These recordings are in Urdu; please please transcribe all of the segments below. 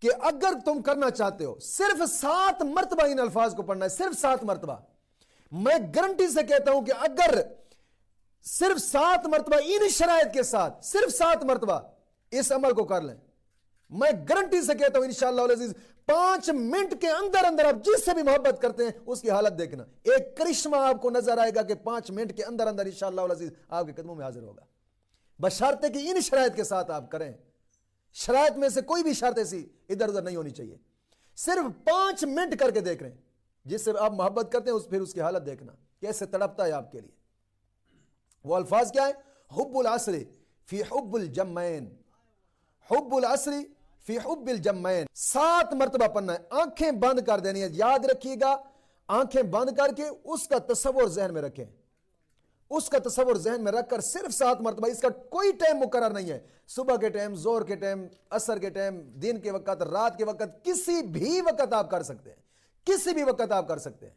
کہ اگر تم کرنا چاہتے ہو صرف 7 مرتبہ ان الفاظ کو پڑھنا ہے، صرف 7 مرتبہ. میں گارنٹی سے کہتا ہوں کہ اگر صرف 7 مرتبہ ان شرائط کے ساتھ صرف 7 مرتبہ اس عمل کو کر لیں، میں گارنٹی سے کہتا ہوں انشاءاللہ العزیز 5 منٹ کے اندر اندر آپ جس سے بھی محبت کرتے ہیں اس کی حالت دیکھنا، ایک کرشمہ آپ کو نظر آئے گا کہ 5 منٹ کے اندر اندر انشاءاللہ العزیز آپ کے قدموں میں حاضر ہوگا، بشرطے کہ ان شرائط کے ساتھ آپ کریں. شرائط میں سے کوئی بھی شرط ایسی ادھر ادھر نہیں ہونی چاہیے. صرف 5 منٹ کر کے دیکھ رہے ہیں، جس سے آپ محبت کرتے ہیں پھر اس کی حالت دیکھنا کیسے تڑپتا ہے آپ کے لیے. وہ الفاظ کیا ہے؟ حب العصر فی حب الجمعین، حب العصر فی حب الجمعین. 7 مرتبہ پڑھنا ہے، آنکھیں بند کر دینی ہے. یاد رکھیے گا، آنکھیں بند کر کے اس کا تصور ذہن میں رکھیں، اس کا تصور ذہن میں رکھ کر صرف 7 مرتبہ. اس کا کوئی ٹائم مقرر نہیں ہے، صبح کے ٹائم، زور کے ٹائم، عصر کے ٹائم، دن کے وقت، رات کے وقت، کسی بھی وقت آپ کر سکتے ہیں، کسی بھی وقت آپ کر سکتے ہیں.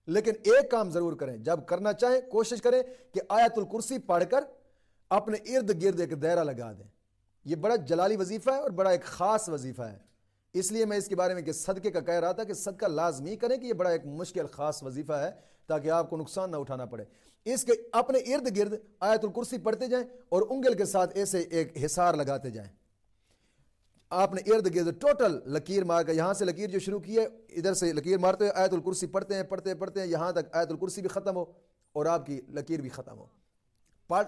لیکن ایک کام ضرور کریں، جب کرنا چاہیں کوشش کریں کہ آیت الکرسی پڑھ کر اپنے ارد گرد ایک دائرہ لگا دیں. یہ بڑا جلالی وظیفہ ہے اور بڑا ایک خاص وظیفہ ہے. اس لیے میں اس کے بارے میں کہ صدقے کا کہہ رہا تھا کہ صدقہ لازمی کریں، کہ یہ بڑا ایک مشکل خاص وظیفہ ہے تاکہ آپ کو نقصان نہ اٹھانا پڑے. اس کے اپنے ارد گرد آیت الکرسی پڑھتے جائیں اور انگل کے ساتھ ایسے ایک حصار لگاتے جائیں. آپ نے ارد گرد ٹوٹل لکیر مار کر، یہاں سے لکیر جو شروع کی ہے ادھر سے لکیر مارتے ہوئے آیت الکرسی پڑھتے ہیں پڑھتے ہیں یہاں تک آیت الکرسی بھی ختم ہو اور آپ کی لکیر بھی ختم ہو.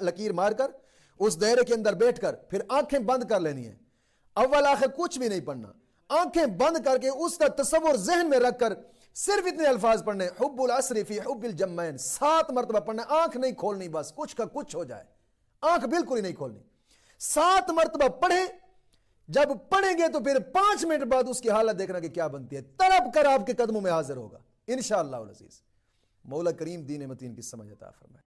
لکیر مار کر اس دائرے کے اندر بیٹھ کر پھر آنکھیں بند کر لینی ہے. اول آخر کچھ بھی نہیں پڑھنا، آنکھیں بند کر کے اس کا تصور ذہن میں رکھ کر صرف اتنے الفاظ پڑھنے، حب العصر فی حب الجمعین. 7 مرتبہ پڑھنا، آنکھ نہیں کھولنی، بس کچھ کا کچھ ہو جائے، آنکھ بالکل ہی نہیں کھولنی. 7 مرتبہ پڑھیں. جب پڑھیں گے تو پھر 5 منٹ بعد اس کی حالت دیکھنا کہ کیا بنتی ہے، تڑپ کر آپ کے قدموں میں حاضر ہوگا انشاءاللہ العزیز. مولا کریم دین متین کی سمجھ عطا فرمائے.